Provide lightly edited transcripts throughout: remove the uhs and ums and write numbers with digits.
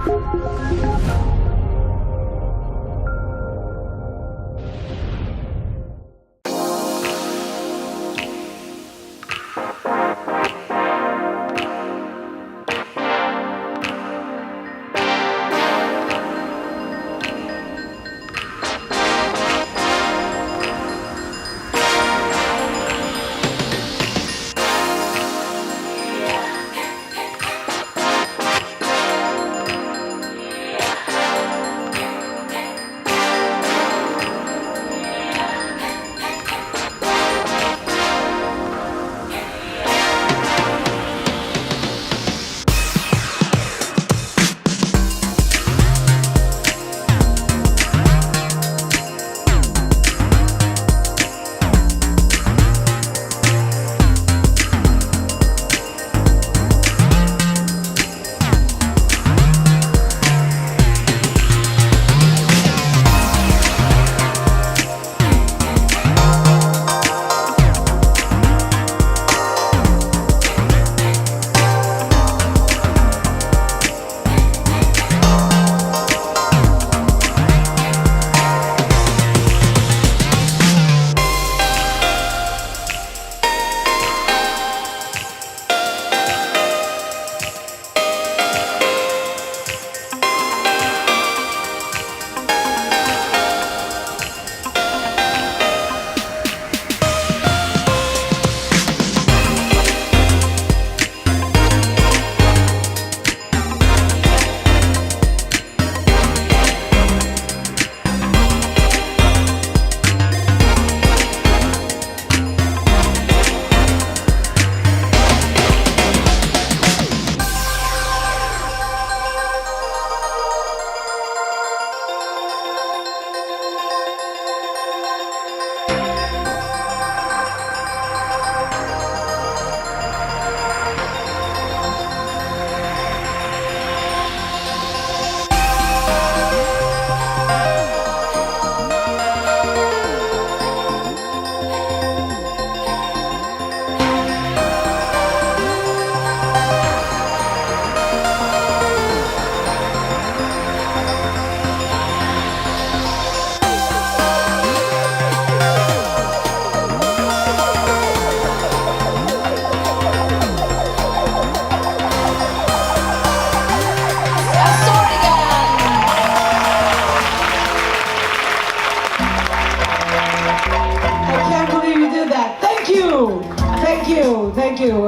Thank you.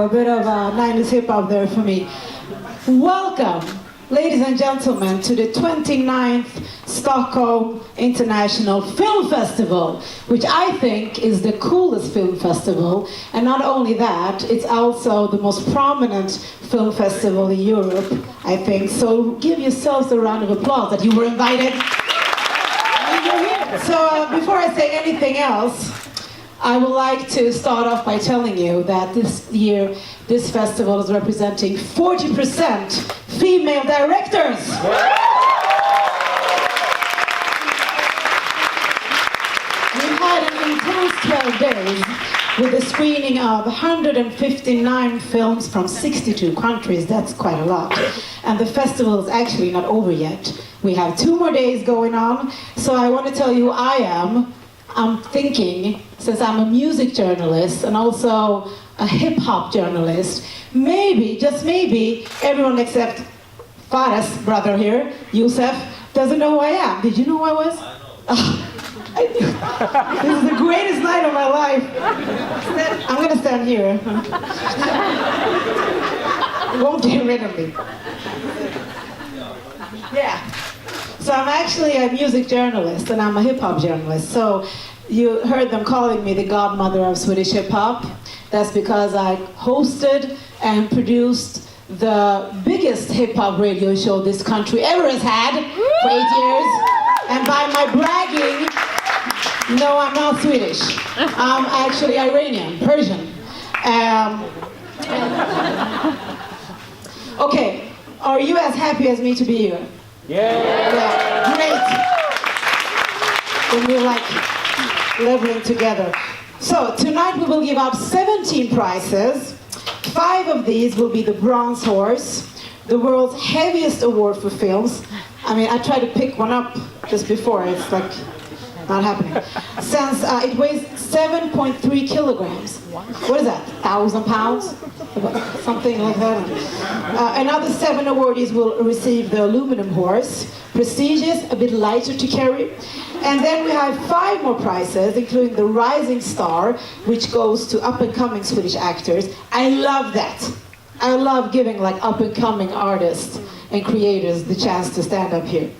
A bit of 90s hip hop there for me. Welcome, ladies and gentlemen, to the 29th Stockholm International Film Festival, which I think is the coolest film festival. And not only that, it's also the most prominent film festival in Europe, I think. So give yourselves a round of applause that you were invited. And you're here. So before I say anything else, I would like to start off by telling you that this year, this festival is representing 40% female directors. We had an intense 12 days with a screening of 159 films from 62 countries. That's quite a lot. And the festival is actually not over yet. We have 2 more days going on. So I want to tell you who I am. I'm thinking, since I'm a music journalist and also a hip-hop journalist, maybe, just maybe, everyone except Farah's brother here, Youssef, doesn't know who I am. Did you know who I was? I do. This is the greatest night of my life. I'm going to stand here. You won't get rid of me. Yeah. So I'm actually a music journalist and I'm a hip-hop journalist. So you heard them calling me the godmother of Swedish hip-hop. That's because I hosted and produced the biggest hip-hop radio show this country ever has had for 8 years. And by my bragging, no, I'm not Swedish. I'm actually Iranian, Persian. Okay, are you as happy as me to be here? Yeah, great. Then we're like leveling together. So tonight we will give out 17 prizes. 5 of these will be the bronze horse. the world's heaviest award for films. I mean, I tried to pick one up just before, it's like not happening. Since it weighs 7.3 kilograms. What is that, 1,000 pounds? Something like that. Another 7 awardees will receive the aluminum horse, prestigious, a bit lighter to carry. And then we have 5 more prizes, including the Rising Star, which goes to up-and-coming Swedish actors. I love that. I love giving like up-and-coming artists and creators the chance to stand up here.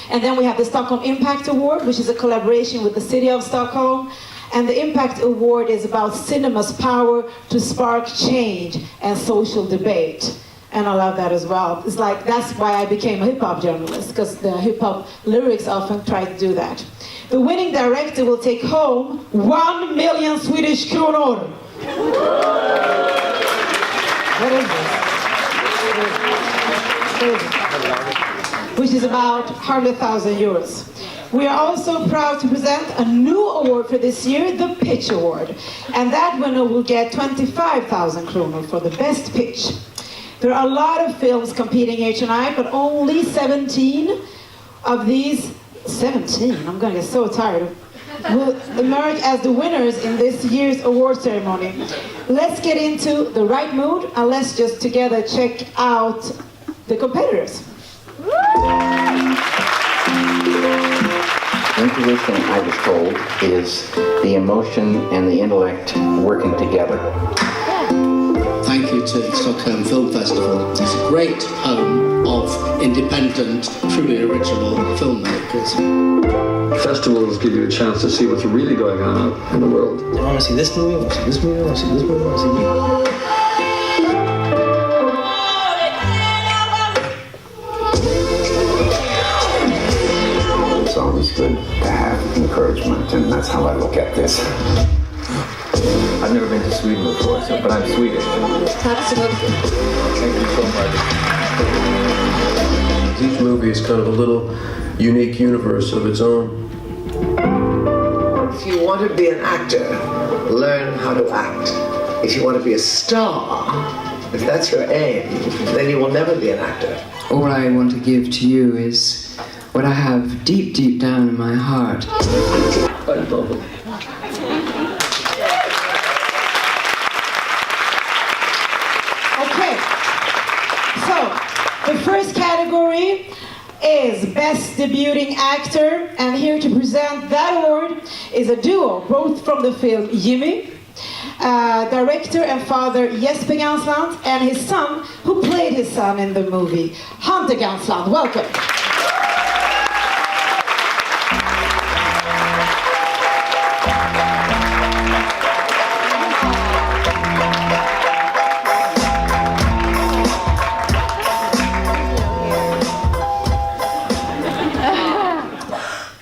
And then we have the Stockholm Impact Award, which is a collaboration with the city of Stockholm. And the Impact Award is about cinema's power to spark change and social debate. And I love that as well. It's like, that's why I became a hip-hop journalist, because the hip-hop lyrics often try to do that. The winning director will take home 1 million Swedish kronor. What is this? Which is about 100,000 euros. We are also proud to present a new award for this year, the Pitch Award. And that winner will get 25,000 kronor for the best pitch. There are a lot of films competing here tonight, but only 17 of these, 17, I'm gonna get so tired, will emerge as the winners in this year's award ceremony. Let's get into the right mood, and let's just together check out the competitors. Intuition, I was told, is the emotion and the intellect working together. Thank you to the Stockholm Film Festival. It's a great home of independent, truly original filmmakers. Festivals give you a chance to see what's really going on out in the world. I want to see this movie, I want to see this movie, I want to see this movie, I want to see this. It's always good to have encouragement, and that's how I look at this. I've never been to Sweden before, but I'm Swedish. Thank you so much. Each movie is kind of a little unique universe of its own. If you want to be an actor, learn how to act. If you want to be a star, if that's your aim, then you will never be an actor. All I want to give to you is what I have deep, deep down in my heart. I love it. Okay, so the first category is Best Debuting Actor, and here to present that award is a duo, both from the film Jimmy, director and father Jesper Gansland, and his son, who played his son in the movie, Hunter Gansland. Welcome.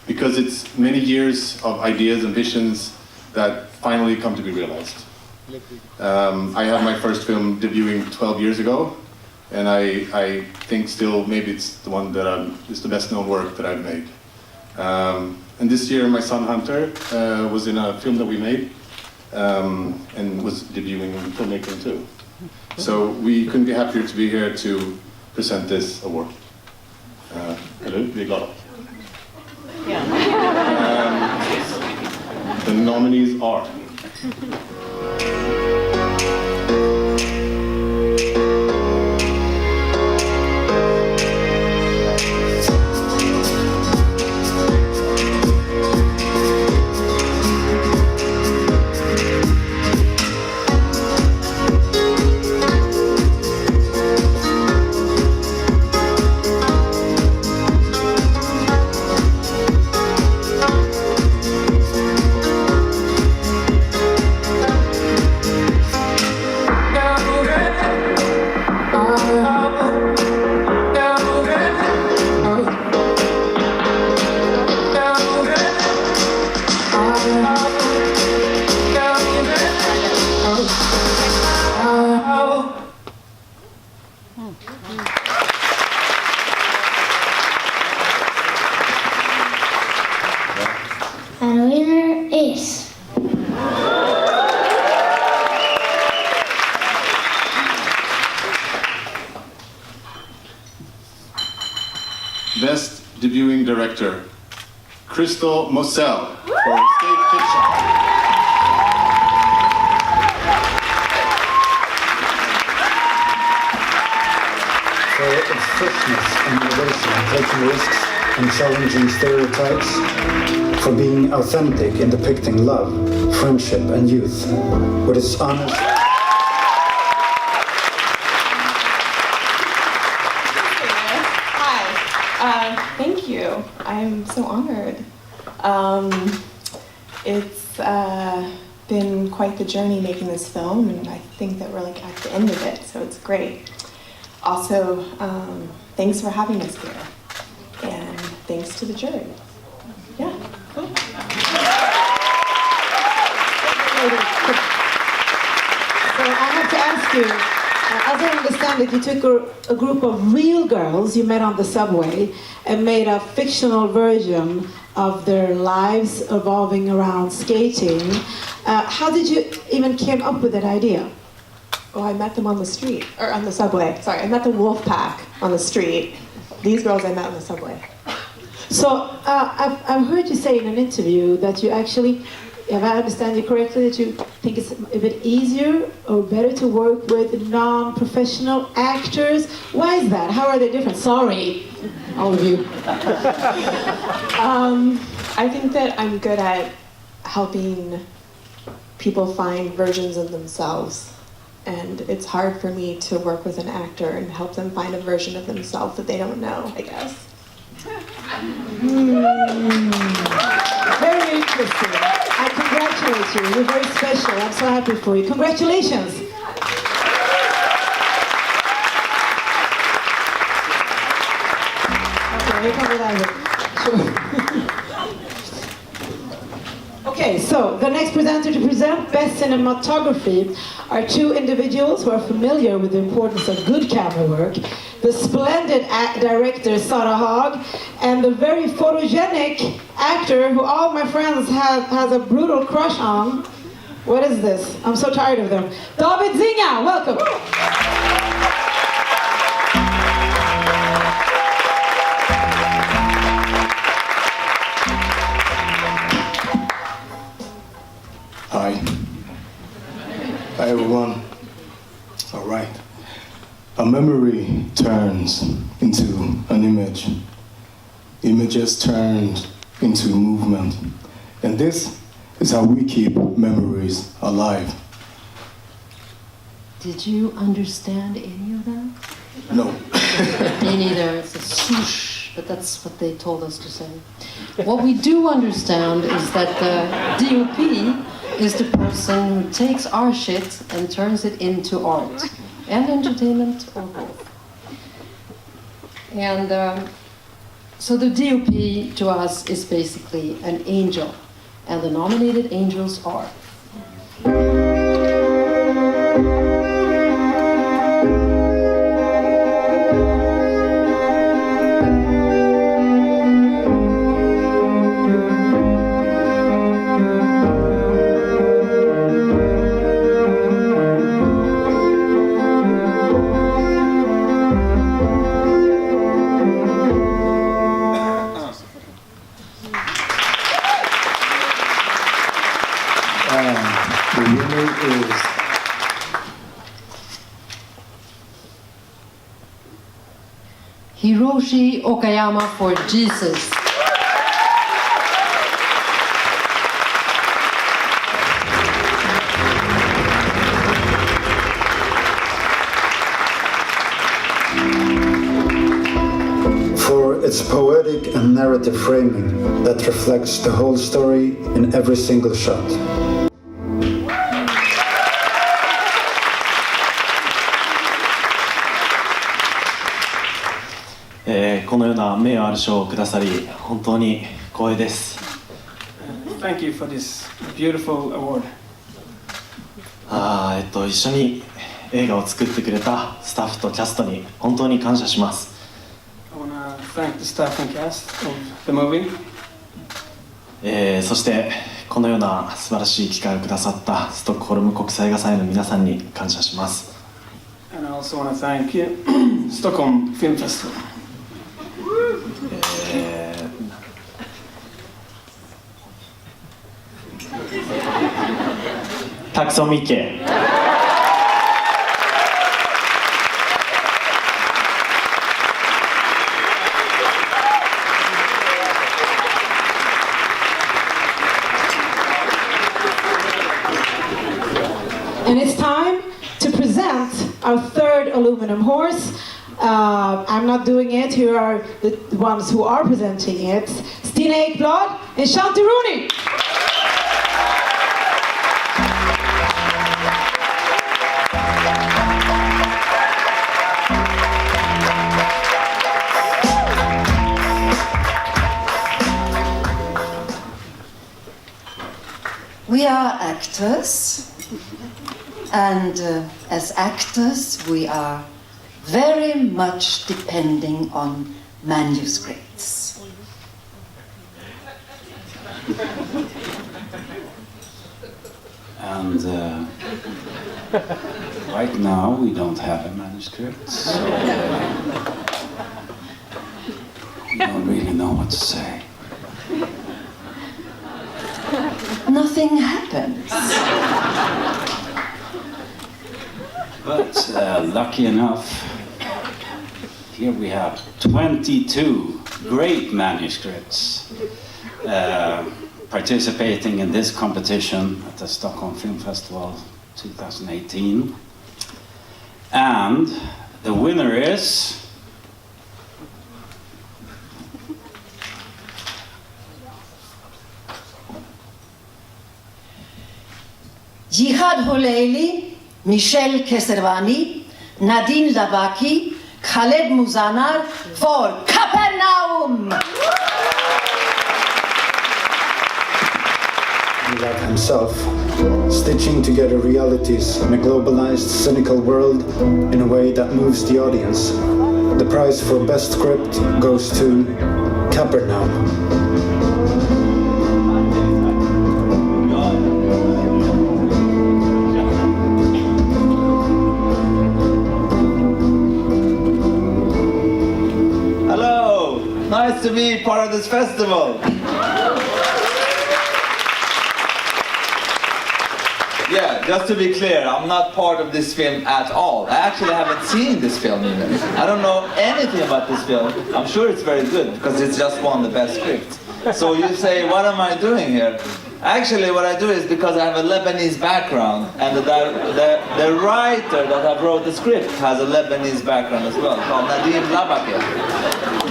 Because it's many years of ideas and visions that finally come to be realized. I had my first film debuting 12 years ago, and I think still maybe it's the one that is the best known work that I've made. And this year my son Hunter was in a film that we made and was debuting in filmmaking too. So we couldn't be happier to be here to present this award. Hello, vi är glada. The nominees are And the winner is... Best Debuting Director, Crystal Moselle for State Kitchen. For its freshness and innovation, taking risks and challenging stereotypes, for being authentic in depicting love, friendship and youth, with its honest... Hi, thank you. I'm so honored. It's been quite the journey making this film, and I think that we're like at the end of it, so it's great. Also, thanks for having us here, and thanks to the jury. Yeah, cool. So I have to ask you, as I understand it, you took a group of real girls you met on the subway and made a fictional version of their lives evolving around skating. How did you even came up with that idea? Oh, I met them on the street, or on the subway. Sorry, I met the wolf pack on the street. These girls I met on the subway. So I've heard you say in an interview that you actually, if I understand you correctly, that you think it's a bit easier or better to work with non-professional actors. Why is that? How are they different? Sorry, all of you. I think that I'm good at helping people find versions of themselves. And it's hard for me to work with an actor and help them find a version of themselves that they don't know, I guess. Very interesting. I congratulate you. You're very special. I'm so happy for you. Congratulations. Okay, you can relax. Sure. Okay, so the next presenter to present Best Cinematography are two individuals who are familiar with the importance of good camera work, the splendid director Sara Haag, and the very photogenic actor who all my friends has a brutal crush on. What is this? I'm so tired of them. David Zinga, welcome. Hi. Hi, everyone. All right. A memory turns into an image. Images turn into movement. And this is how we keep memories alive. Did you understand any of that? No. Me neither. It's a swoosh, but that's what they told us to say. What we do understand is that the DOP is the person who takes our shit and turns it into art and entertainment or both. And so the DOP to us is basically an angel, and the nominated angels are Hiroshi Okayama for Jesus. For its poetic and narrative framing that reflects the whole story in every single shot. このような名誉ある賞をくださり本当に光栄です。Thank you for this beautiful award. 一緒に映画を作ってくれたスタッフとキャストに本当に感謝します。I want to thank the staff and cast of the movie. そしてこのような素晴らしい機会をくださったストックホルム国際映画祭の皆さんに感謝します。And I also want to thank Stockholm Film Festival. Tack så mycket. And it's time to present our third aluminum horse. I'm not doing it. Here are the ones who are presenting it. Stina Ekblad and Shanti Rooney. We are actors. And as actors, we are very much depending on manuscripts. And right now we don't have a manuscript, so we don't really know what to say. Nothing happens. But lucky enough, here we have 22 great manuscripts participating in this competition at the Stockholm Film Festival 2018. And the winner is... Jihad Holeili, Michel Keservani, Nadine Labaki, Khaled Muzanar for Capernaum! Like himself, stitching together realities in a globalized, cynical world in a way that moves the audience. The prize for best script goes to Capernaum. Nice to be part of this festival. Yeah, just to be clear, I'm not part of this film at all. I actually haven't seen this film even. I don't know anything about this film. I'm sure it's very good because it's just won the best script. So you say, what am I doing here? Actually, what I do is because I have a Lebanese background, and the writer that I wrote the script has a Lebanese background as well, called Nadine Labaki.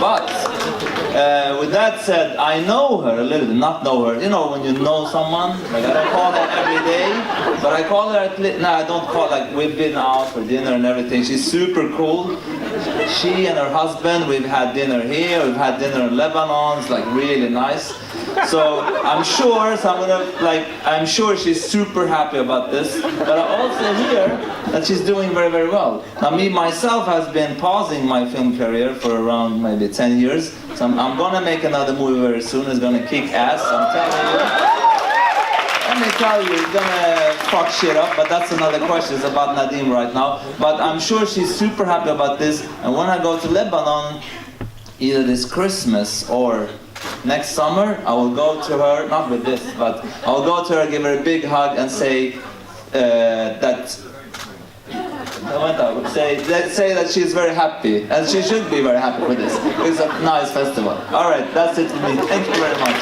But with that said, I know her a little bit, not know her. You know when you know someone, like I don't call her every day, but I call her at least, no, I don't call, like we've been out for dinner and everything. She's super cool. She and her husband, we've had dinner here, we've had dinner in Lebanon, it's like really nice. So I'm sure, I'm sure she's super happy about this, but I also hear that she's doing very, very well. Now me, myself, has been pausing my film career for around maybe 10 years, so I'm gonna make another movie very soon. It's gonna kick ass, I'm telling you. Let me tell you, it's gonna fuck shit up, but that's another question. It's about Nadim right now. But I'm sure she's super happy about this, and when I go to Lebanon, either this Christmas or next summer, I will go to her, not with this, but I'll go to her, give her a big hug and say say that she's very happy, and she should be very happy with this. It's a nice festival. All right, that's it for me. Thank you very much.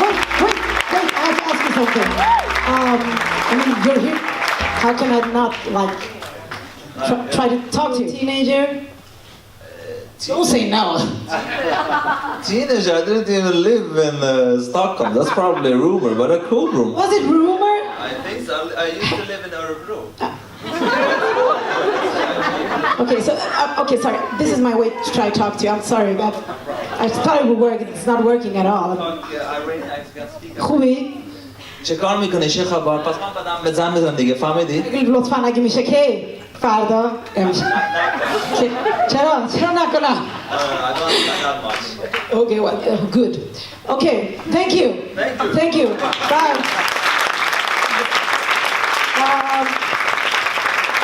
Wait, I have to ask you something. I mean, you're here. How can I not, like, try to talk to you? Teenager? Don't say no. Teenager, I didn't even live in Stockholm. That's probably a rumor, but a cool rumor. Was it rumor? I think so. I used to live in Örebro. Okay, so, okay, sorry. This is my way to try to talk to you. I'm sorry, but I thought it would work. It's not working at all. خوبی؟ چه کار میکنی شیخ خبر؟ پس من بدم به زن بزن دیگه فهمیدی؟ لطفاً اگه میشه که فردا نمیشه. چرا نکنم؟ Okay, well, good. Okay, thank you. Thank you. Bye.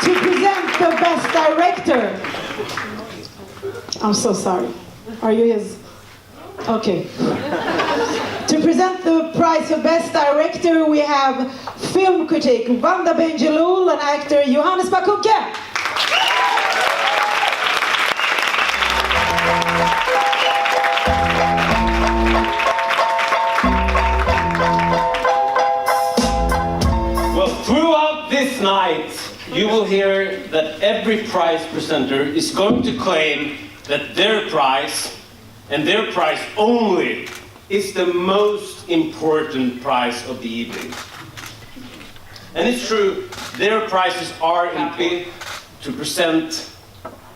To present the best director. I'm so sorry. Are you his? Okay. To present the prize for Best Director, we have film critic Vanda Benjelloul and actor Johannes Bakuke. Well, throughout this night, you will hear that every prize presenter is going to claim that their prize, and their prize only, is the most important prize of the evening. And it's true, their prizes are happy to present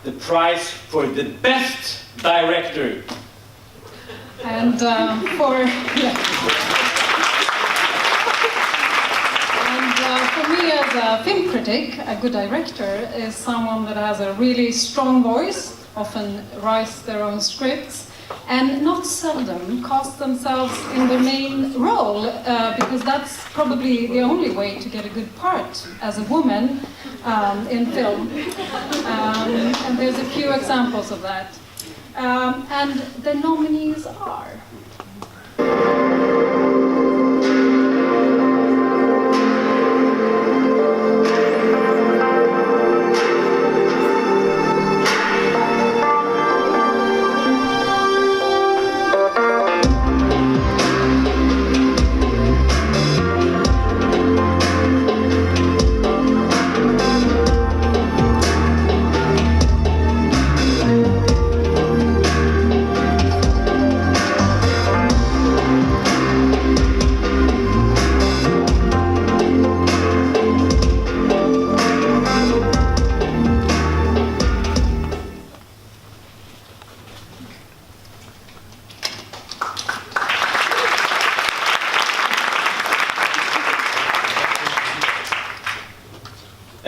the prize for the best director. And for me as a film critic, a good director is someone that has a really strong voice, often writes their own scripts, and not seldom cast themselves in the main role, because that's probably the only way to get a good part as a woman in film. And there's a few examples of that. And the nominees are...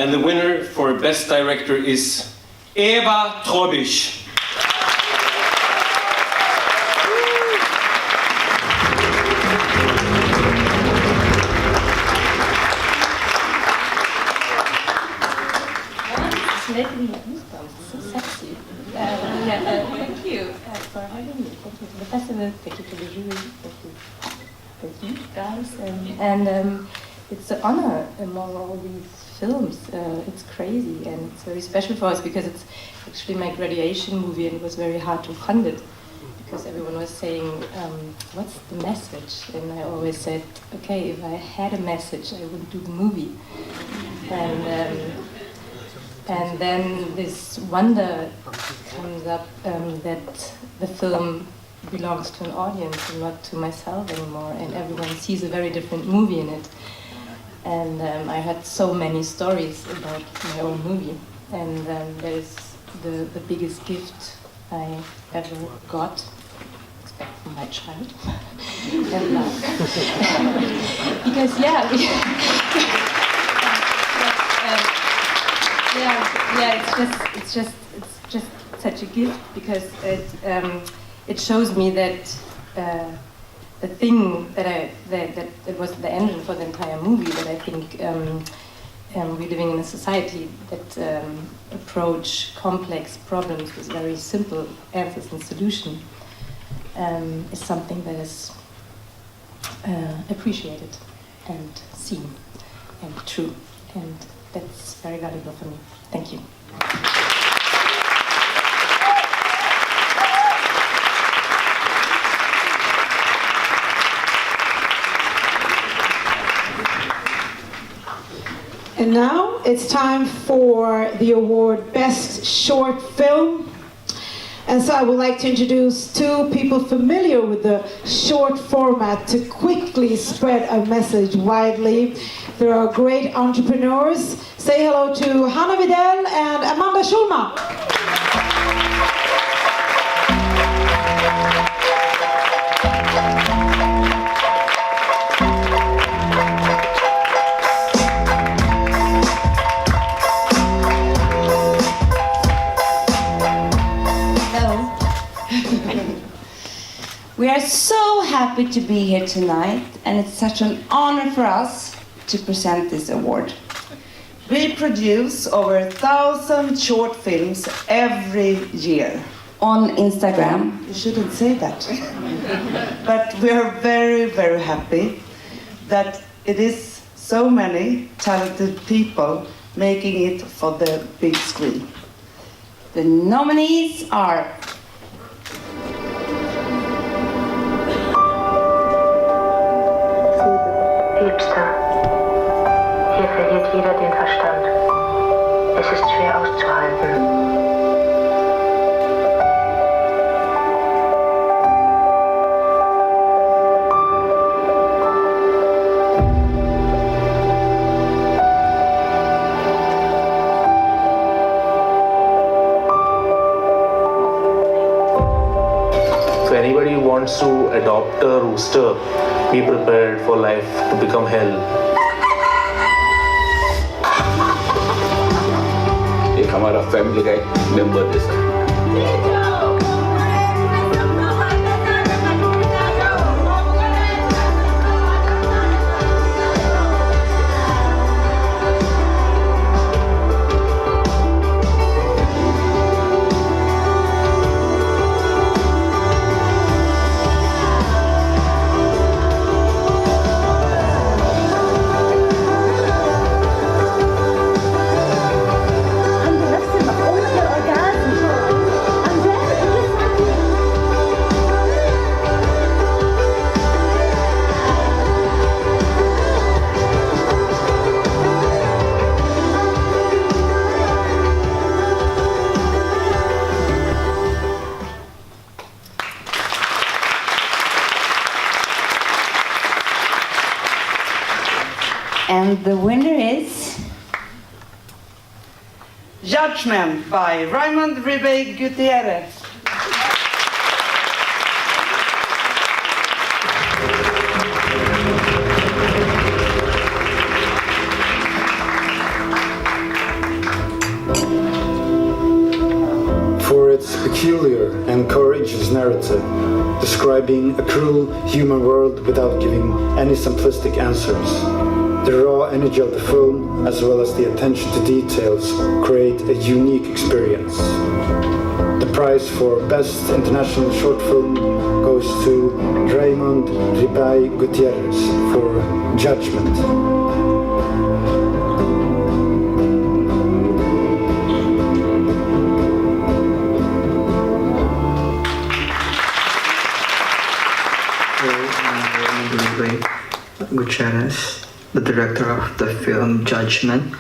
And the winner for Best Director is Eva Trobisch. It's making me goosebumps. It's so sexy. Thank you for having me. Thank you for the festival. Thank you to the jury. Thank you guys. And it's an honor among all these films. It's crazy and it's very special for us because it's actually my graduation movie and it was very hard to fund it because everyone was saying, what's the message? And I always said, okay, if I had a message, I wouldn't do the movie. And then this wonder comes up that the film belongs to an audience and not to myself anymore, and everyone sees a very different movie in it. And I had so many stories about my own movie, and that is the biggest gift I ever got, except from my child, and love. Because it's just such a gift because it shows me that the thing that was the engine for the entire movie, that I think we're living in a society that approach complex problems with very simple answers and solutions, is something that is appreciated and seen and true, and that's very valuable for me. Thank you. And now it's time for the award Best Short Film. And so I would like to introduce two people familiar with the short format to quickly spread a message widely. There are great entrepreneurs. Say hello to Hanna Videll and Amanda Schulman. We are so happy to be here tonight, and it's such an honor for us to present this award. We produce over 1,000 short films every year. On Instagram, you shouldn't say that. But we are very, very happy that it is so many talented people making it for the big screen. The nominees are Liebster, hier verliert jeder den Verstand. Es ist schwer auszuhalten. If anybody wants to adopt a rooster, be prepared for life to become hell. एक हमारा family का एक member जैसा है। And the winner is Judgment by Raymond Ribe Gutierrez. For its peculiar and courageous narrative, describing a cruel human world without giving any simplistic answers. The raw energy of the film, as well as the attention to details, create a unique experience. The prize for Best International Short Film goes to Raymond Ribay Gutierrez for Judgment. Gutierrez, the director of the film Judgment.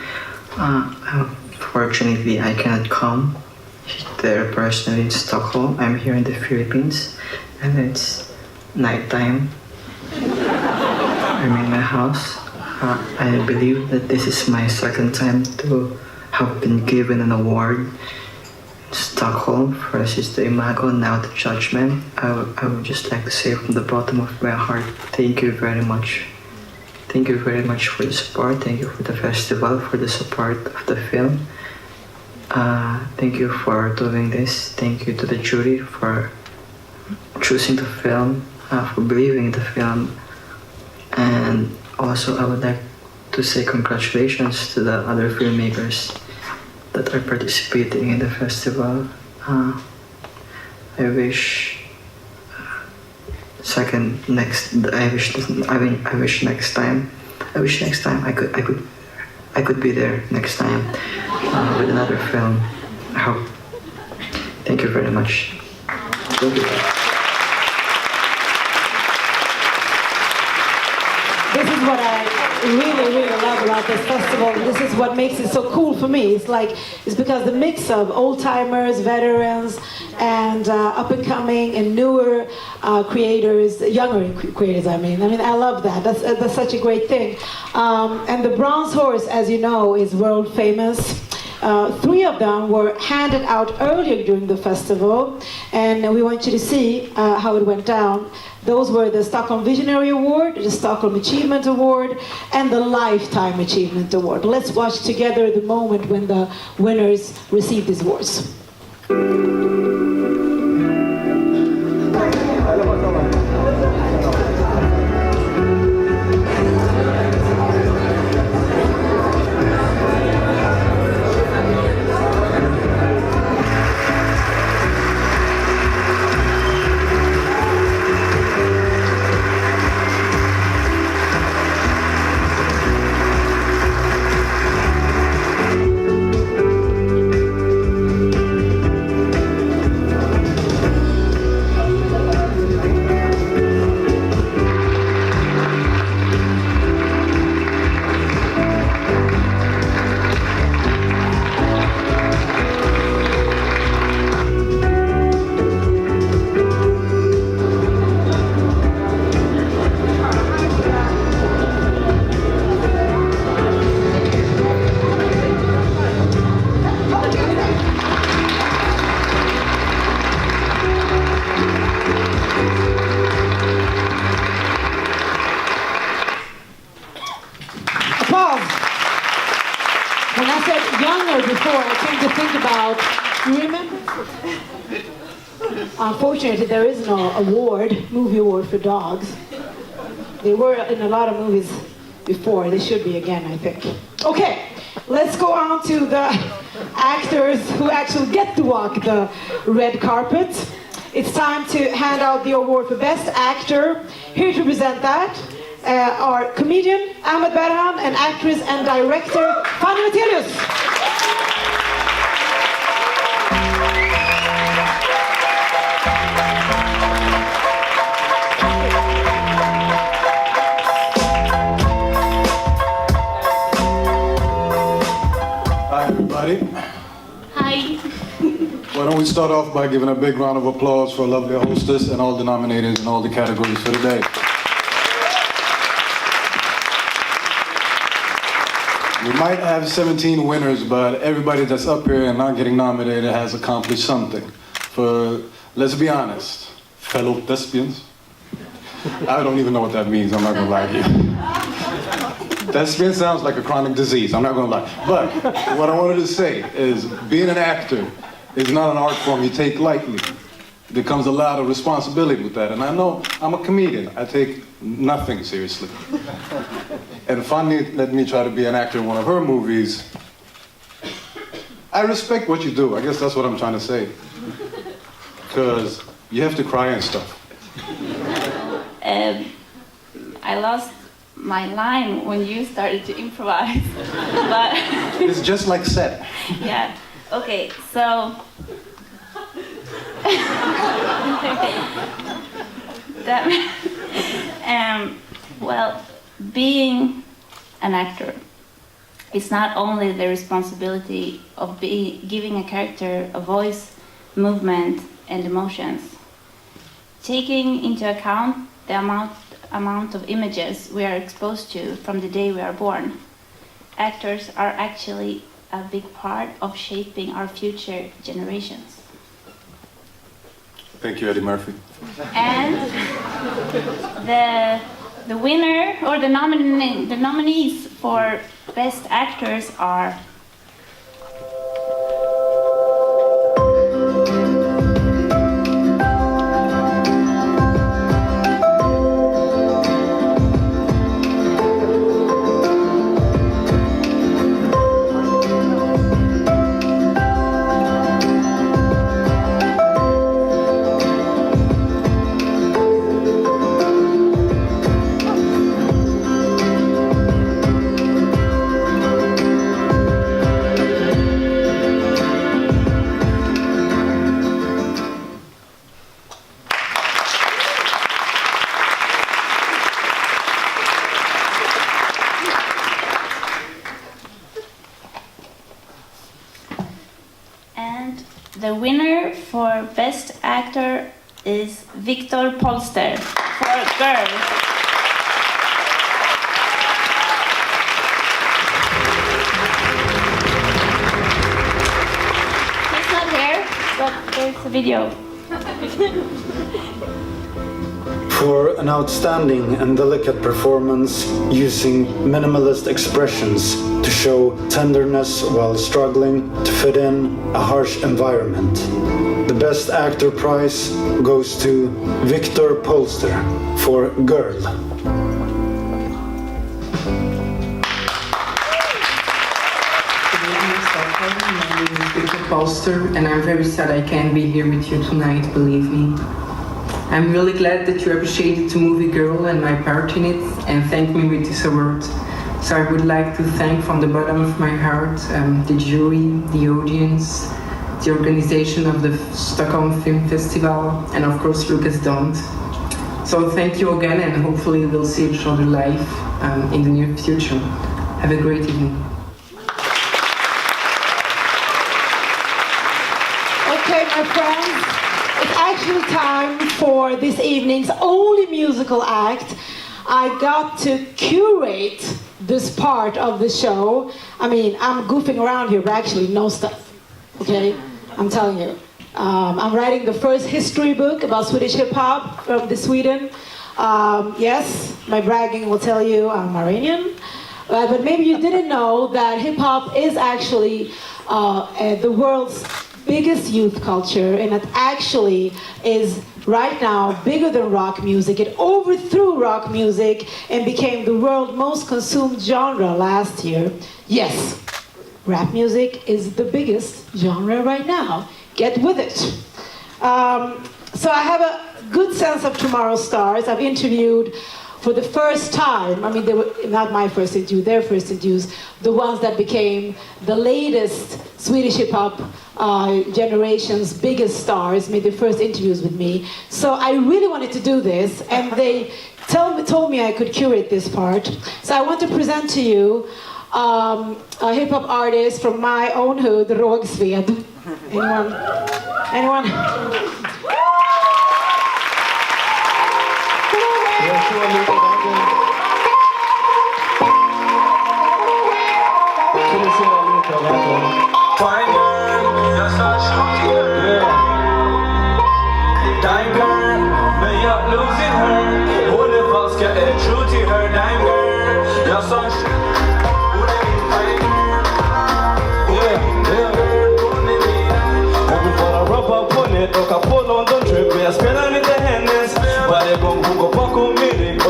Unfortunately, I cannot come there personally in Stockholm. I'm here in the Philippines, and it's nighttime. I'm in my house. I believe that this is my second time to have been given an award in Stockholm. First is the Imago, now the Judgment. I would just like to say from the bottom of my heart, thank you very much. Thank you very much for the support. Thank you for the festival, for the support of the film. Thank you for doing this. Thank you to the jury for choosing the film, for believing in the film. And also I would like to say congratulations to the other filmmakers that are participating in the festival. I wish next time I could be there next time with another film. I hope. Thank you very much. Thank you. This is what I really love about this festival. This is what makes it so cool for me. It's because the mix of old-timers, veterans, and up-and-coming and newer creators, younger creators, I mean, I love that. That's such a great thing. And the Bronze Horse, as you know, is world famous. 3 of them were handed out earlier during the festival, and we want you to see how it went down. Those were the Stockholm Visionary Award, the Stockholm Achievement Award, and the Lifetime Achievement Award. Let's watch together the moment when the winners received these awards. You remember? Unfortunately, there is no movie award for dogs. They were in a lot of movies before. They should be again, I think. Okay, let's go on to the actors who actually get to walk the red carpet. It's time to hand out the award for Best Actor. Here to present that are comedian Ahmed Berhan and actress and director Fanny Matelius. Hi, everybody. Hi. Why don't we start off by giving a big round of applause for a lovely hostess and all the nominated in all the categories for today. We might have 17 winners, but everybody that's up here and not getting nominated has accomplished something. For, let's be honest, fellow thespians. I don't even know what that means, I'm not gonna lie to you. Thespian sounds like a chronic disease, I'm not gonna lie. But what I wanted to say is being an actor is not an art form you take lightly. There comes a lot of responsibility with that. And I know I'm a comedian, I take nothing seriously. And Fanny let me try to be an actor in one of her movies. I respect what you do, I guess that's what I'm trying to say. Because you have to cry and stuff. I lost my line when you started to improvise, but It's just like set. yeah. Okay, so well, being an actor is not only the responsibility of giving a character a voice, movement, and emotions. Taking into account the amount of images we are exposed to from the day we are born, actors are actually a big part of shaping our future generations. Thank you, Eddie Murphy. And the winner or the nominees for Best Actors are the winner for Best Actor is Victor Polster for Girl. He's not here, but there's a video. For an outstanding and delicate performance using minimalist expressions to show tenderness while struggling to fit in a harsh environment. The Best Actor prize goes to Victor Polster for Girl. My name is Victor Polster, and I'm very sad I can't be here with you tonight, believe me. I'm really glad that you appreciated the movie Girl and my part in it and thanked me with this award. So I would like to thank from the bottom of my heart the jury, the audience, the organization of the Stockholm Film Festival, and of course Lucas Dont. So thank you again, and hopefully we'll see each other live in the near future. Have a great evening. Okay, my friends, it's actually time for this evening's only musical act. I got to curate this part of the show. I mean, I'm goofing around here, but actually no stuff, okay? I'm telling you. I'm writing the first history book about Swedish hip-hop from Sweden. Yes, my bragging will tell you I'm Iranian. But maybe you didn't know that hip-hop is actually the world's biggest youth culture, and it actually is right now bigger than rock music. It overthrew rock music and became the world's most consumed genre last year. Yes, rap music is the biggest genre right now. Get with it. So I have a good sense of tomorrow's stars. I've interviewed for the first time, I mean, they were not my first interview, their first interviews, the ones that became the latest Swedish hip-hop generation's biggest stars, made their first interviews with me. So I really wanted to do this, and they told me I could curate this part. So I want to present to you a hip-hop artist from my own hood, Rågsved. Anyone? Anyone?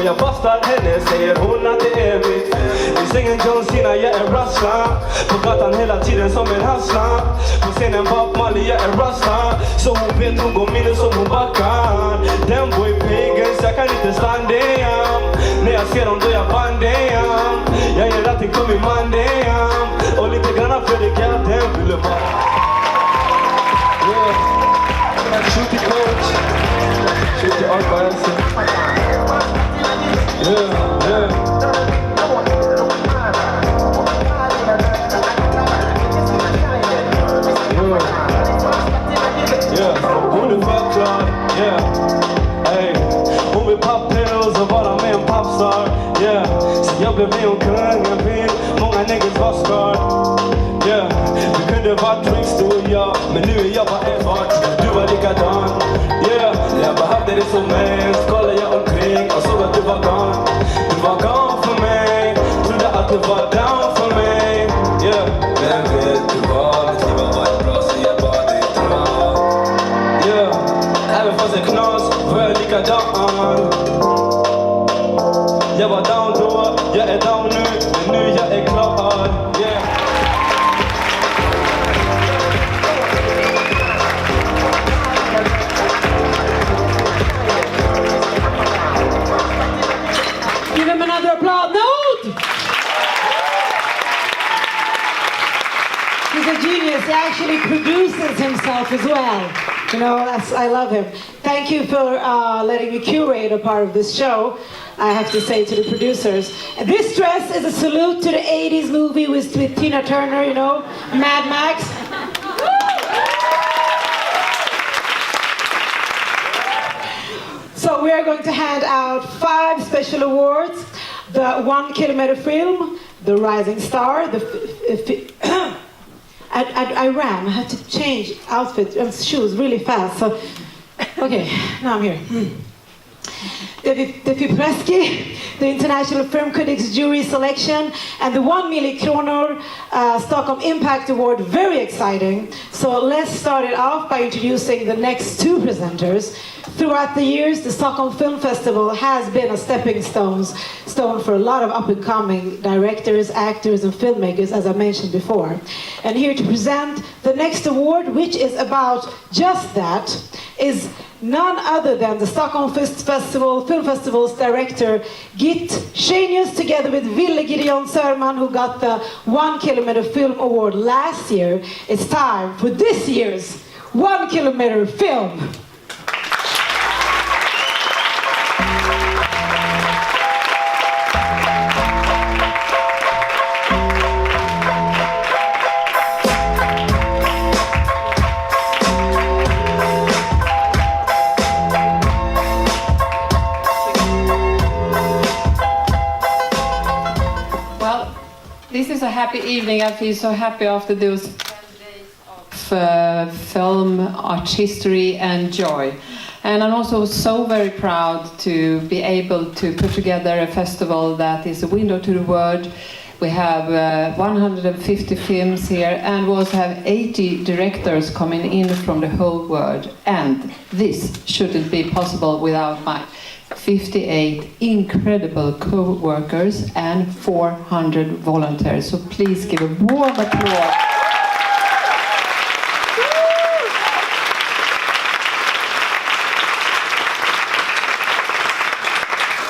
Jag bastar henne, säger hon att det är mitt. I sängen John Cena, jag är rassla. På gatan hela tiden som en hassla. På scenen Bob Marley, jag är rasta. Så hon vet nog om minne som hon backar. Den boy pagans, jag kan inte stanna igen. När jag ser dem då jag bandar. Jag ger allting på min man igen. Och lite granna för det kan den ville bara. Yeah, shoot the coach. Shoot the art by Yeah, yeah. Yeah, hon är fett klar, yeah. Hey, hon vill pop pills och vara med en popstar, yeah. Så jag blev med och kungen vill, många niggas var scarred, yeah. Vi kunde varit drinks du och jag, men nu är jag bara en fart. Du var likadan, yeah. Jag behövde det som mest, kollade jag omkring och såg att du var gone. Du var gone för mig, trodde att du var down för mig, yeah. Men vet du vad, mitt liv har varit bra så jag bara dig dra. Yeah, även fast det knas var jag likadan. Jag var down då, jag är down nu, men nu jag är klar, yeah. Give him another applause. Note! He's a genius. He actually produces himself as well. You know, I love him. Thank you for letting me curate a part of this show, I have to say to the producers. This dress is a salute to the 80s movie with Tina Turner, you know, Mad Max. So we are going to hand out 5 special awards. The 1 kilometer film, the Rising Star, I ran, I had to change outfit and shoes really fast. So, okay, now I'm here. The Fipreski, the International Film Critics Jury Selection, and the 1 million kronor Stockholm Impact Award. Very exciting. So let's start it off by introducing the next 2 presenters. Throughout the years, the Stockholm Film Festival has been a stepping stone for a lot of up-and-coming directors, actors, and filmmakers, as I mentioned before. And here to present the next award, which is about just that, is none other than the Stockholm Film Festival's director, Git Schenius, together with Ville Gideon Sörman, who got the 1 kilometer film award last year. It's time for this year's 1 kilometer film. This is a happy evening. I feel so happy after those 10 days of film, art history and joy. And I'm also so very proud to be able to put together a festival that is a window to the world, We have 150 films here, and we also have 80 directors coming in from the whole world. And this shouldn't be possible without my 58 incredible co-workers and 400 volunteers. So please give a warm applause.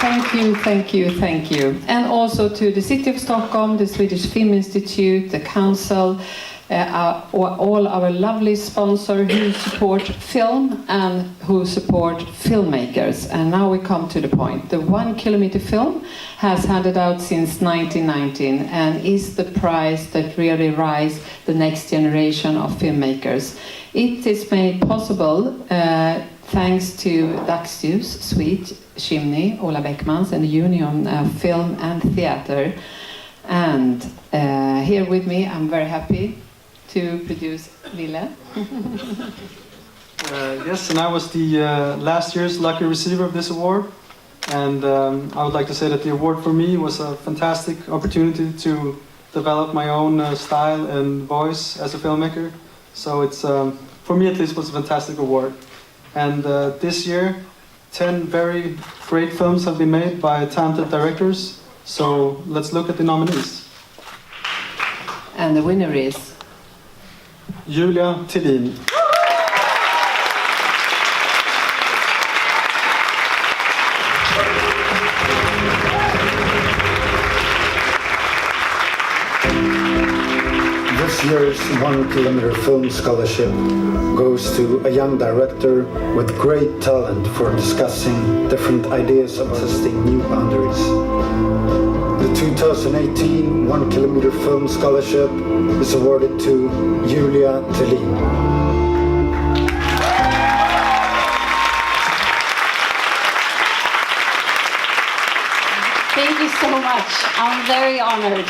Thank you, thank you, thank you. And also to the City of Stockholm, the Swedish Film Institute, the Council, all our lovely sponsors who support film and who support filmmakers. And now we come to the point. The 1 kilometer film has handed out since 1919 and is the prize that really rise the next generation of filmmakers. It is made possible thanks to Dagsljus, Sweet, Chimney, Ola Beckmans and the Union of Film and Theatre. And here with me, I'm very happy to produce Ville. Yes, and I was the last year's lucky receiver of this award. And I would like to say that the award for me was a fantastic opportunity to develop my own style and voice as a filmmaker. So it's, for me at least, was a fantastic award. And this year, 10 very great films have been made by talented directors. So let's look at the nominees. And the winner is? Julia Tillin. This year's 1 kilometer film scholarship goes to a young director with great talent for discussing different ideas of testing new boundaries. The 2018 1 kilometer film scholarship is awarded to Julia Tillin. Thank you so much. I'm very honored.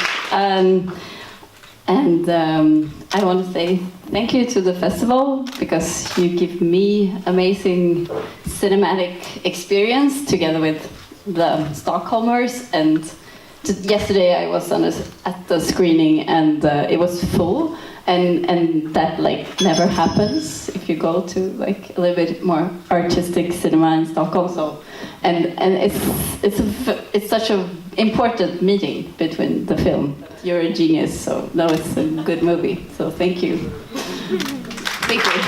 I want to say thank you to the festival because you give me amazing cinematic experience together with the Stockholmers. And yesterday I was at the screening and it was full, and that like never happens if you go to like a little bit more artistic cinema in Stockholm. So and it's such an important meeting between the film. You're a genius, so that was a good movie. So thank you. Thank you.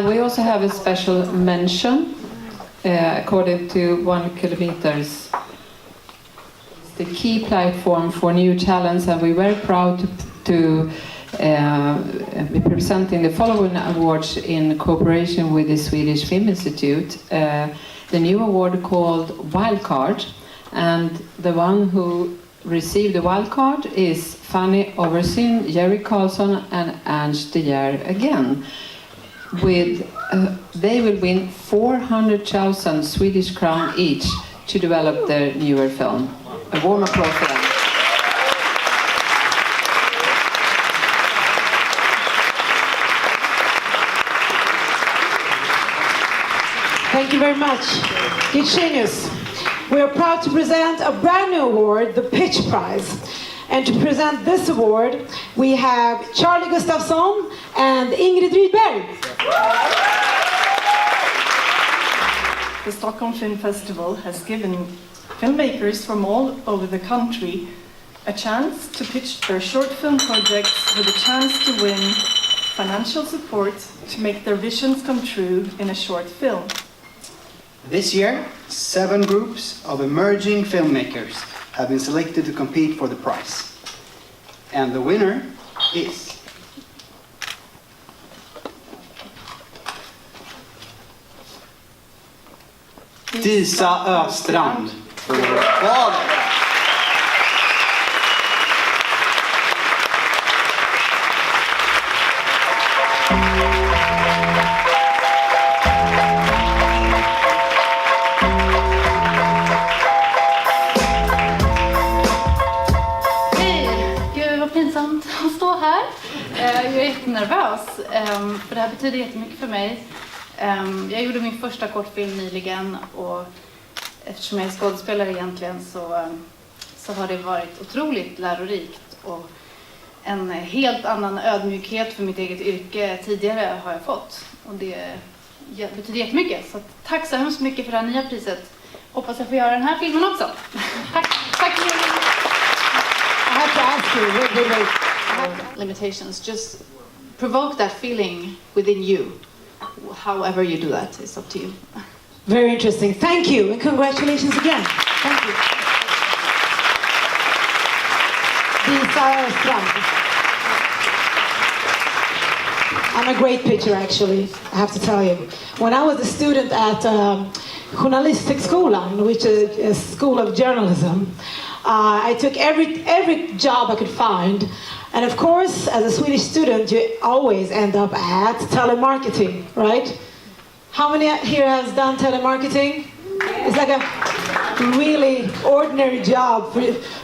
We also have a special mention according to 1 kilometers. It's the key platform for new talents, and we're very proud to be presenting the following awards in cooperation with the Swedish Film Institute. The new award called Wildcard, and the one who received the wildcard is Fanny Oversyn, Jerry Carlson and Ernst de Geer again. They will win 400,000 Swedish crown each to develop their newer film. A warm applause for them. Thank you very much. Dear Genius, we are proud to present a brand new award, the Pitch Prize. And to present this award, we have Charlie Gustafsson and Ingrid Rydberg. The Stockholm Film Festival has given filmmakers from all over the country a chance to pitch their short film projects with a chance to win financial support to make their visions come true in a short film. This year, 7 groups of emerging filmmakers have been selected to compete for the prize. And the winner is Disa Östrand för Baden. Jag är jättenervös, för det här betyder jättemycket för mig. Jag gjorde min första kortfilm nyligen och eftersom jag är skådespelare egentligen så har det varit otroligt lärorikt och en helt annan ödmjukhet för mitt eget yrke tidigare har jag fått. Och det betyder jättemycket. Så tack så hemskt mycket för det här nya priset. Hoppas jag får göra den här filmen också. Tack. I have to ask you, wait. Limitations, just provoke that feeling within you. However you do that, it's up to you. Very interesting. Thank you and congratulations again. Thank you. Disa Strand. I'm a great pitcher, actually, I have to tell you. When I was a student at Journalistikskolan, which is a school of journalism, I took every job I could find. And of course, as a Swedish student, you always end up at telemarketing, right? How many here has done telemarketing? It's like a really ordinary job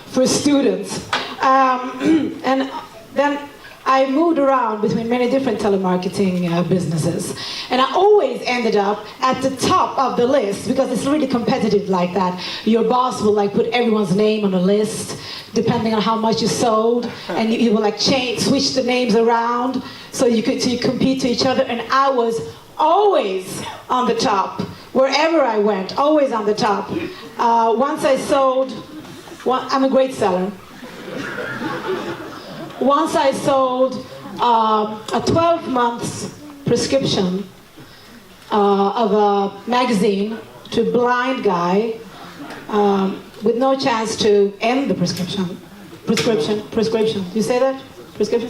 for students. And then I moved around between many different telemarketing businesses. And I always ended up at the top of the list because it's really competitive like that. Your boss will like put everyone's name on a list depending on how much you sold, and you will like switch the names around so you compete to each other. And I was always on the top wherever I went, always on the top. Once I sold, I'm a great seller. Once I sold a 12-month prescription of a magazine to a blind guy with no chance to end the prescription. You say that? Prescription?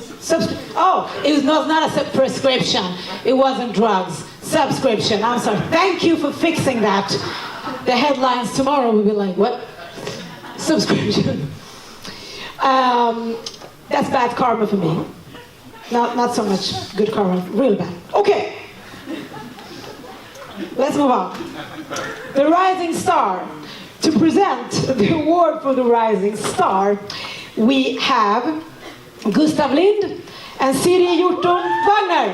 It was not a prescription. It wasn't drugs. Subscription. I'm sorry. Thank you for fixing that. The headlines tomorrow will be like, what? Subscription. That's bad karma for me. Not so much good karma, really bad. Okay, let's move on. The Rising Star. To present the award for the Rising Star, we have Gustav Lind and Siri Hjorton Wagner.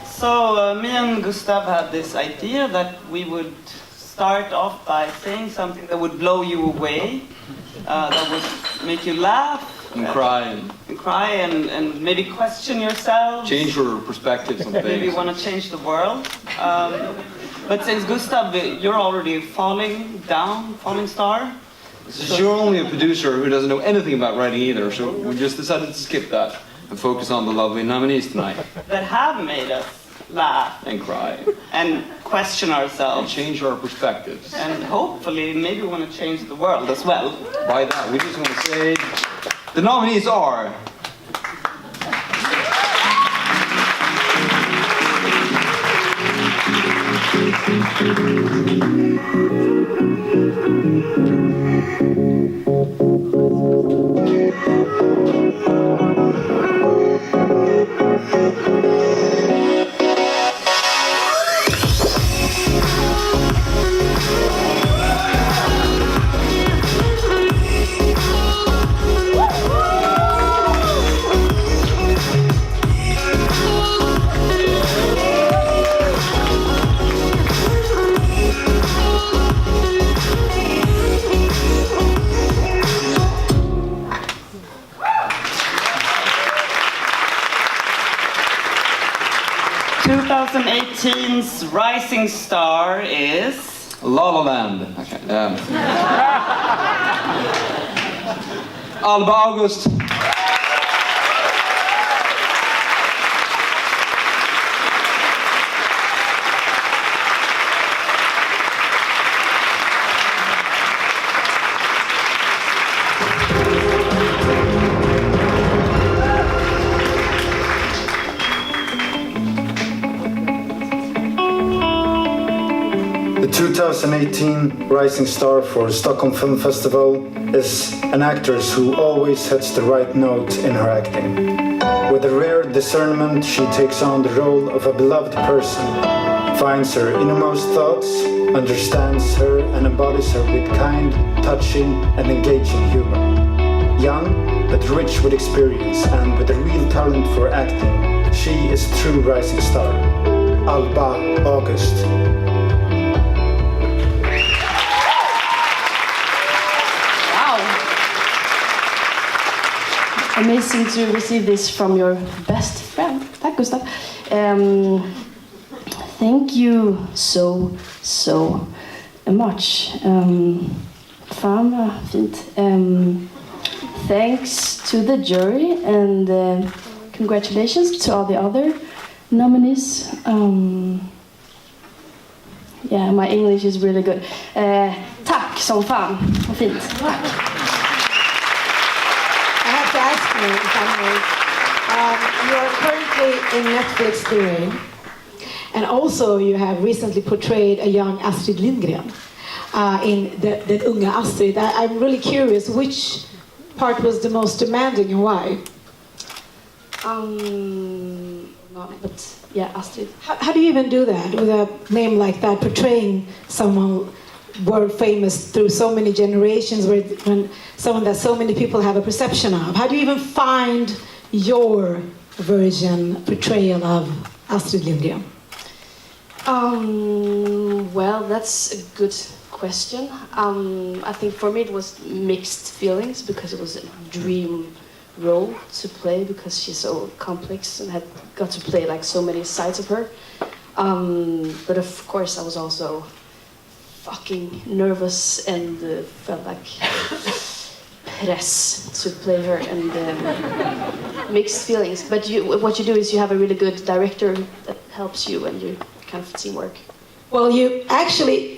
So me and Gustav had this idea that we would start off by saying something that would blow you away, that would make you laugh. And cry. And maybe question yourself. Change your perspectives on things. Maybe want to change the world. But since Gustav, you're already falling star. So you're only a producer who doesn't know anything about writing either, so we just decided to skip that and focus on the lovely nominees tonight. That have made us laugh. And cry. And question ourselves. And change our perspectives. And hopefully, maybe want to change the world as well. By that, we just want to say the nominees are... '18's Rising Star is... La La Land. Okay. Alba August. The 2018 Rising Star for Stockholm Film Festival is an actress who always hits the right note in her acting. With a rare discernment, she takes on the role of a beloved person, finds her innermost thoughts, understands her and embodies her with kind, touching and engaging humor. Young, but rich with experience and with a real talent for acting, she is true rising star. Alba August. Amazing to receive this from your best friend. Tack Gustav. Thank you so much. Fan vad fint. Thanks to the jury and congratulations to all the other nominees. Yeah, my English is really good. Tack som fan. Vad fint. Tack. You are currently in Netflix doing, and also you have recently portrayed a young Astrid Lindgren in the unga Astrid. I'm really curious, which part was the most demanding and why? But yeah, Astrid. How do you even do that with a name like that, portraying someone world famous through so many generations, when someone that so many people have a perception of? How do you even find your portrayal of Astrid Lindgren? Well, that's a good question. I think for me it was mixed feelings because it was a dream role to play because she's so complex and had got to play like so many sides of her. But of course I was also fucking nervous and felt like press to play her and mixed feelings. But what you do is you have a really good director that helps you and you kind of teamwork. Well, you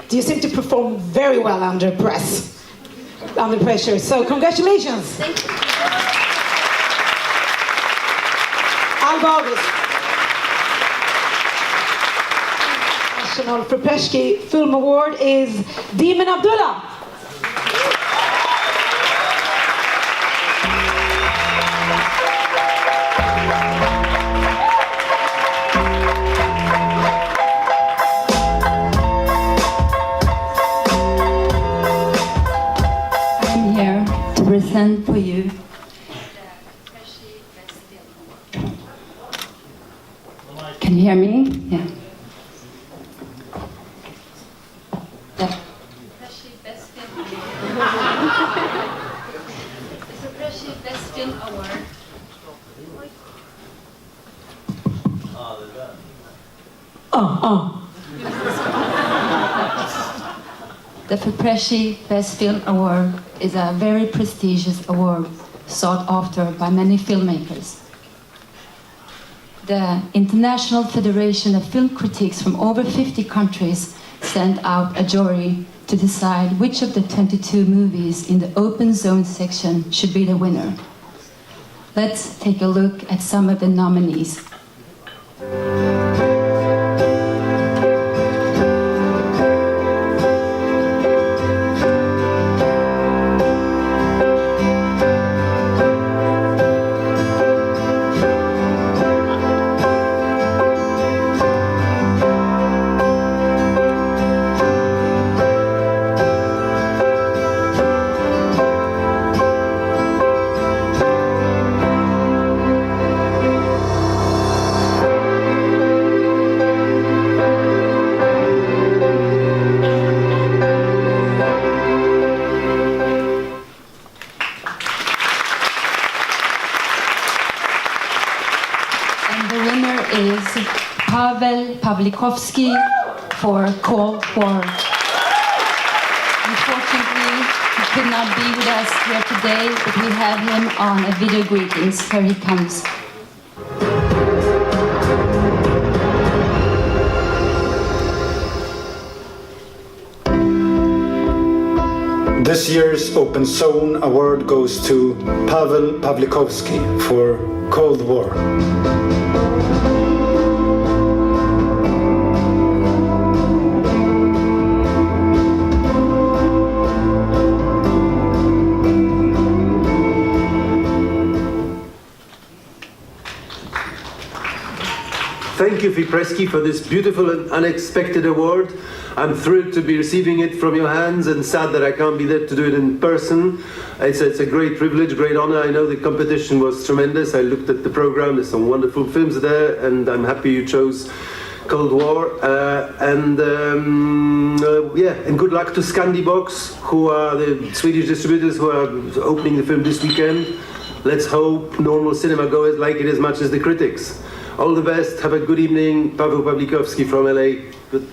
seem to perform very well under pressure. So congratulations. Thank you. Alba August. National Film Film Award is Demon Abdullah. I'm here to present for you Can you hear me? Yeah. The Felicitaciones Best Film Award is a very prestigious award sought after by many filmmakers. The International Federation of Film Critics from over 50 countries sent out a jury to decide which of the 22 movies in the open zone section should be the winner. Let's take a look at some of the nominees. For Cold War. Unfortunately, he could not be with us here today, but we have him on a video greetings. Here he comes. This year's Open Zone Award goes to Pavel Pawlikowski for Cold War. thank you, Fipreski, for this beautiful and unexpected award. I'm thrilled to be receiving it from your hands and sad that I can't be there to do it in person. It's a great privilege, great honor. I know the competition was tremendous. I looked at the program, there's some wonderful films there, and I'm happy you chose Cold War. And good luck to Scandibox, who are the Swedish distributors who are opening the film this weekend. Let's hope normal cinema goers like it as much as the critics. All the best, have a good evening. Paweł Pawlikowski from LA. Good.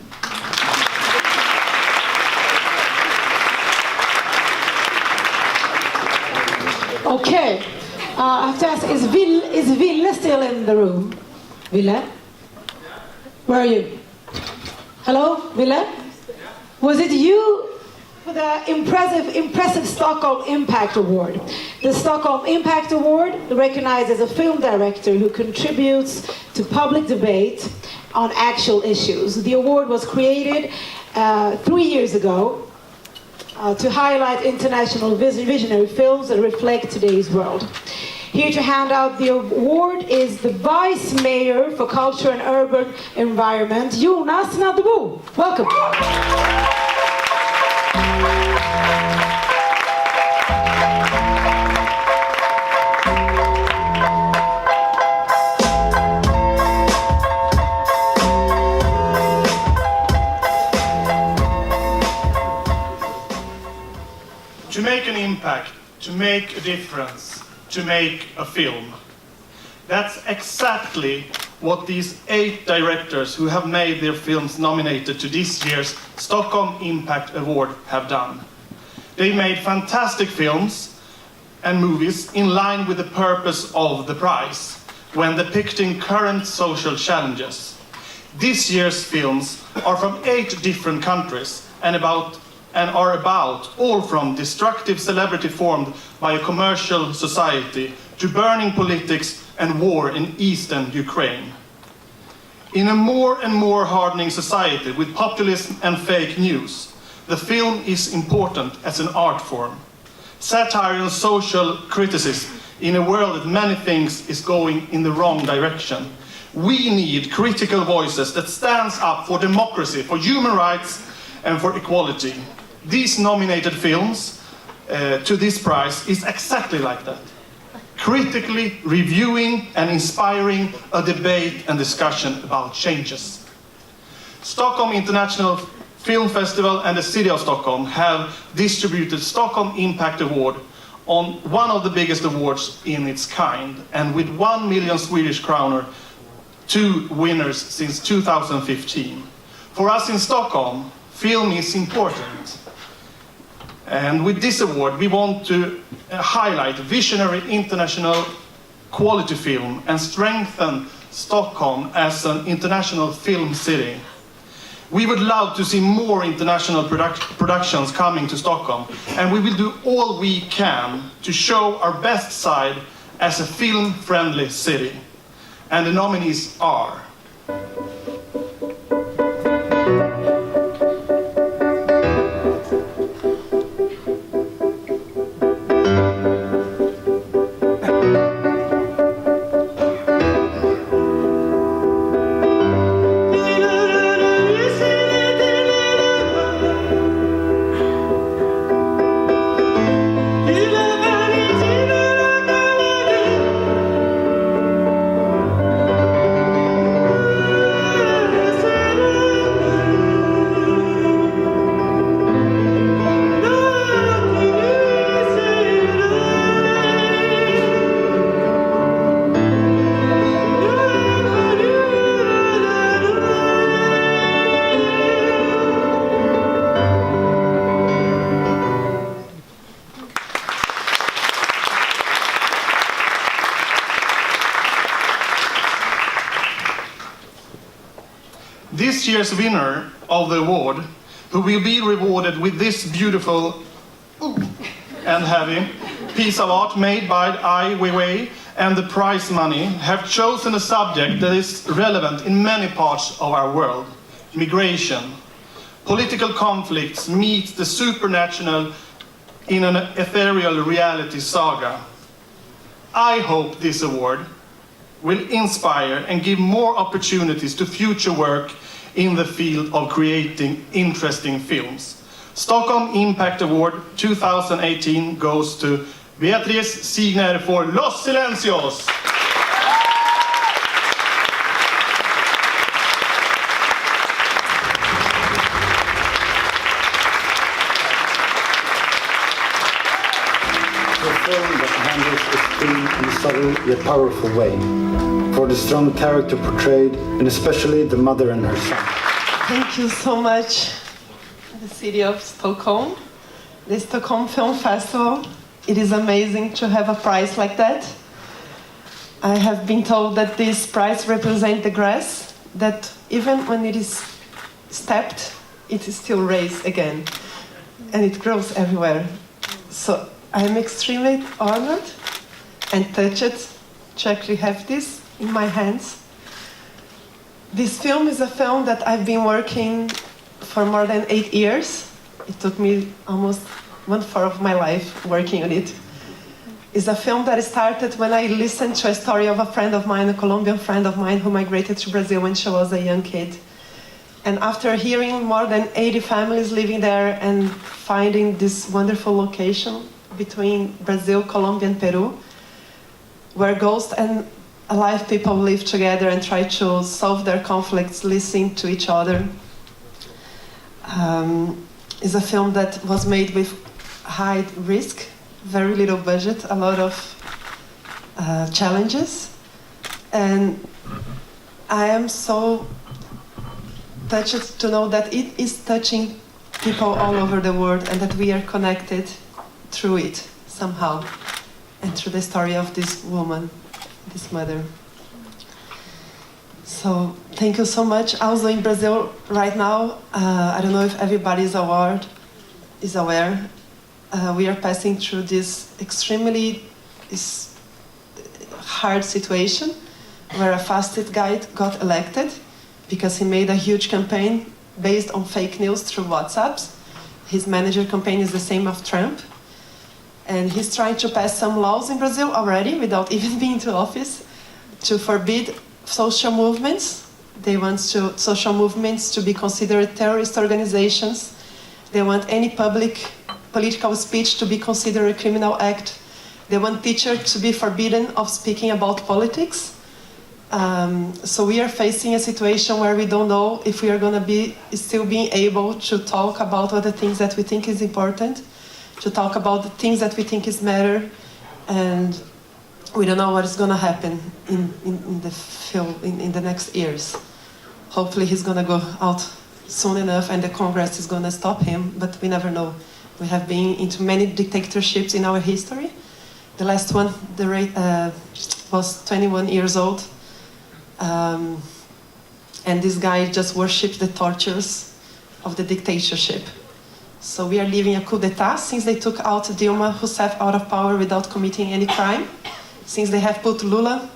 Okay, I have to ask, is Ville still in the room? Ville? Where are you? Hello, Ville? Was it you for the impressive Stockholm Impact Award? The Stockholm Impact Award recognizes a film director who contributes to public debate on actual issues. The award was created 3 years ago to highlight international visionary films that reflect today's world. Here to hand out the award is the Vice Mayor for Culture and Urban Environment, Jonas Nadebo. Welcome. To make an impact, to make a difference, to make a film. That's exactly what these 8 directors who have made their films nominated to this year's Stockholm Impact Award have done. They made fantastic films and movies in line with the purpose of the prize, when depicting current social challenges. This year's films are from 8 different countries and are about all from destructive celebrity formed by a commercial society to burning politics and war in eastern Ukraine. In a more and more hardening society with populism and fake news, the film is important as an art form. Satire and social criticism in a world that many things is going in the wrong direction. We need critical voices that stands up for democracy, for human rights and for equality. These nominated films to this prize is exactly like that. Critically reviewing and inspiring a debate and discussion about changes. Stockholm International Film Festival and the City of Stockholm have distributed Stockholm Impact Award on one of the biggest awards in its kind, and with 1 million Swedish kronor, 2 winners since 2015. For us in Stockholm, film is important. And with this award, we want to highlight visionary international quality film and strengthen Stockholm as an international film city. We would love to see more international productions coming to Stockholm, and we will do all we can to show our best side as a film-friendly city. And the nominees are this year's winner of the award, who will be rewarded with this beautiful and heavy piece of art made by Ai Weiwei and the prize money, have chosen a subject that is relevant in many parts of our world: migration. Political conflicts meet the supernatural in an ethereal reality saga. I hope this award will inspire and give more opportunities to future work in the field of creating interesting films. Stockholm Impact Award 2018 goes to Beatriz Signer for Los Silencios. A film that handles its theme in a subtle yet powerful way, for the strong character portrayed, and especially the mother and her son. Thank you so much, the city of Stockholm, the Stockholm Film Festival. It is amazing to have a prize like that. I have been told that this prize represents the grass, that even when it is stepped, it is still raised again, and it grows everywhere. So I am extremely honored and touched to actually have this in my hands. This film is a film that I've been working for more than 8 years. It took me almost 1/4 of my life working on it. It's a film that started when I listened to a story of a friend of mine, a Colombian friend of mine who migrated to Brazil when she was a young kid. And after hearing more than 80 families living there and finding this wonderful location between Brazil, Colombia, and Peru, where ghosts and alive people live together and try to solve their conflicts, listening to each other. Is a film that was made with high risk, very little budget, a lot of challenges. And I am so touched to know that it is touching people all over the world and that we are connected through it somehow and through the story of this woman, this mother. So thank you so much. Also in Brazil right now, I don't know if everybody is aware, we are passing through this extremely hard situation where a fascist guy got elected because he made a huge campaign based on fake news through WhatsApps. His manager campaign is the same of Trump. And he's trying to pass some laws in Brazil already, without even being to office, to forbid social movements. They want social movements to be considered terrorist organizations. They want any public political speech to be considered a criminal act. They want teachers to be forbidden of speaking about politics. So we are facing a situation where we don't know if we are going to be still being able to talk about other things that we think is important, to talk about the things that we think is matter, and we don't know what is going to happen in the film in the next years. Hopefully he's going to go out soon enough and the Congress is going to stop him, but we never know. We have been into many dictatorships in our history. The last one was 21 years old. And this guy just worshipped the tortures of the dictatorship. So we are living a coup d'etat since they took out Dilma Rousseff out of power without committing any crime, since they have put Lula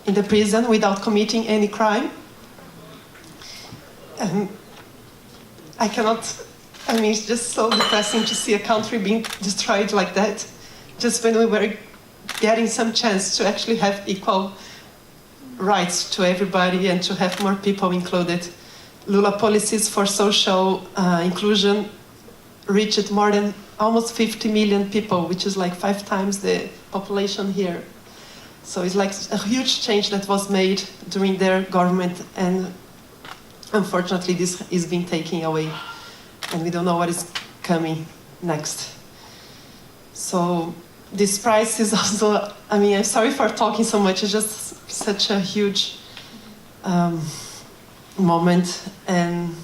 in the prison without committing any crime. It's just so depressing to see a country being destroyed like that, just when we were getting some chance to actually have equal rights to everybody and to have more people included. Lula policies for social inclusion reached more than almost 50 million people, which is like 5 times the population here. So it's like a huge change that was made during their government, and unfortunately this is being taken away, and we don't know what is coming next. So this prize is also, I'm sorry for talking so much, it's just such a huge moment, and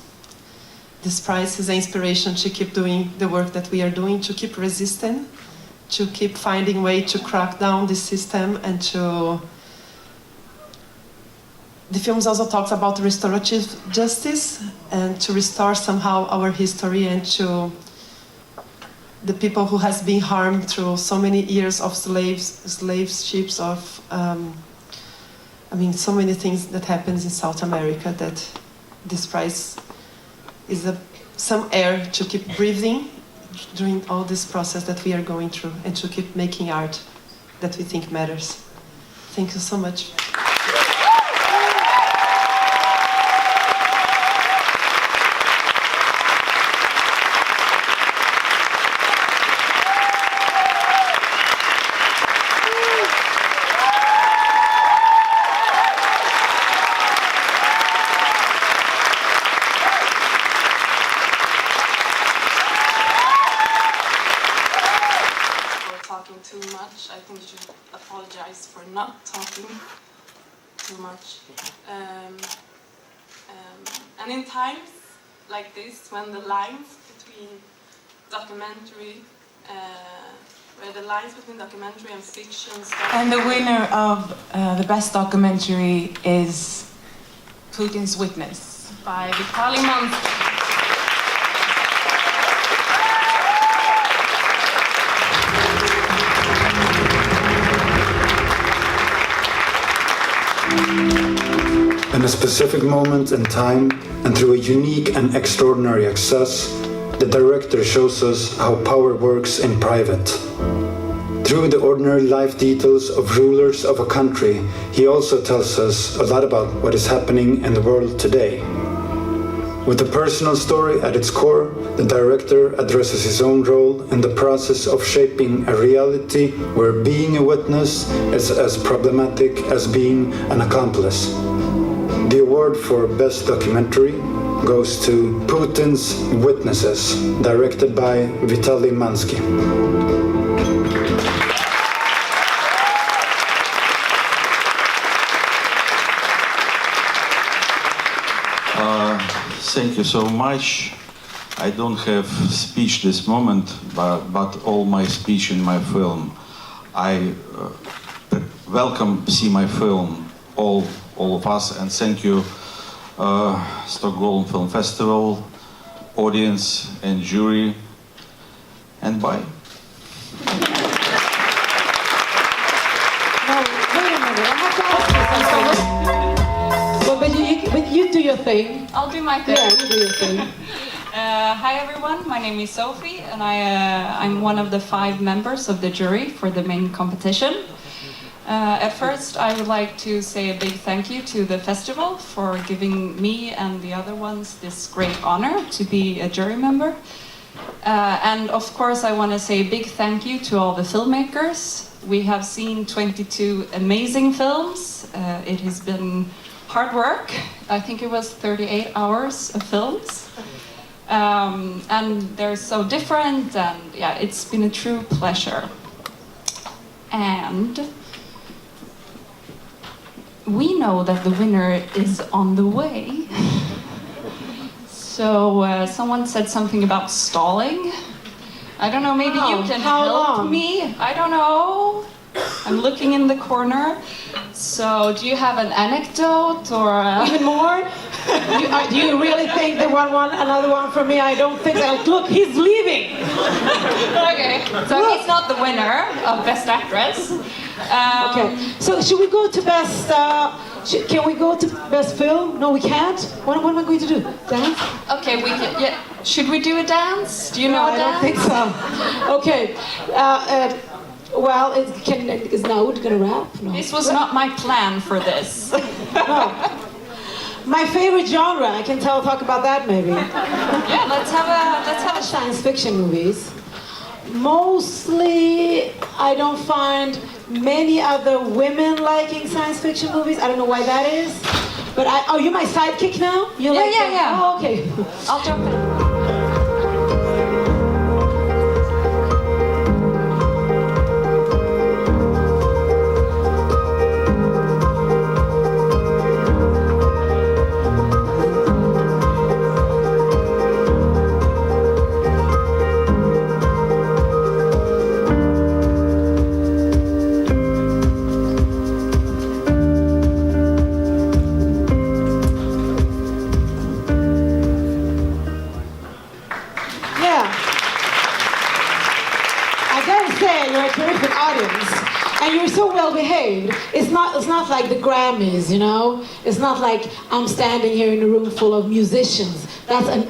this prize is an inspiration to keep doing the work that we are doing, to keep resisting, to keep finding ways to crack down the system, and to... The film also talks about restorative justice and to restore somehow our history, and to the people who has been harmed through so many years of slave ships, of so many things that happens in South America, that this prize is some air to keep breathing during all this process that we are going through, and to keep making art that we think matters. Thank you so much. talking too much. I think you should apologize for not talking too much. And in times like this, when the lines between documentary, where the lines between documentary and fiction start. And the winner of the best documentary is Putin's Witness by Vitaly Mansky. In a specific moment in time, and through a unique and extraordinary access, the director shows us how power works in private. Through the ordinary life details of rulers of a country, he also tells us a lot about what is happening in the world today. With the personal story at its core, the director addresses his own role in the process of shaping a reality where being a witness is as problematic as being an accomplice. The award for Best Documentary goes to Putin's Witnesses, directed by Vitaly Mansky. Thank you so much. I don't have speech this moment, but all my speech in my film. I welcome see my film, all of us, and thank you Stockholm Film Festival, audience and jury, and bye. But you do your thing. I'll do my thing. Yeah, you do your thing. Hi everyone, my name is Sophie and I'm one of the 5 members of the jury for the main competition. At first I would like to say a big thank you to the festival for giving me and the other ones this great honor to be a jury member. And of course I want to say a big thank you to all the filmmakers. We have seen 22 amazing films. It has been hard work. I think it was 38 hours of films. And they're so different, and yeah, it's been a true pleasure. And we know that the winner is on the way. So someone said something about stalling. I don't know, maybe you can help me. I don't know. I'm looking in the corner. So, do you have an anecdote or even more? Do you really think they want another one from me? I don't think so. Look, he's leaving. Okay, so he's not the winner of Best Actress. Okay, so should we go to Best? Can we go to Best Film? No, we can't. What am I going to do? Dance? Okay, we can. Yeah. Should we do a dance? Do you know a dance? I don't think so. Okay. Well, is Naud gonna rap? No. This was not my plan for this. No. My favorite genre. I can talk about that maybe. Yeah, let's have a science fiction movies. Mostly, I don't find many other women liking science fiction movies. I don't know why that is. But oh, you're my sidekick now? Yeah. Oh, okay. I'll jump in. And you're so well behaved. It's not like the Grammys, you know? It's not like I'm standing here in a room full of musicians. That's an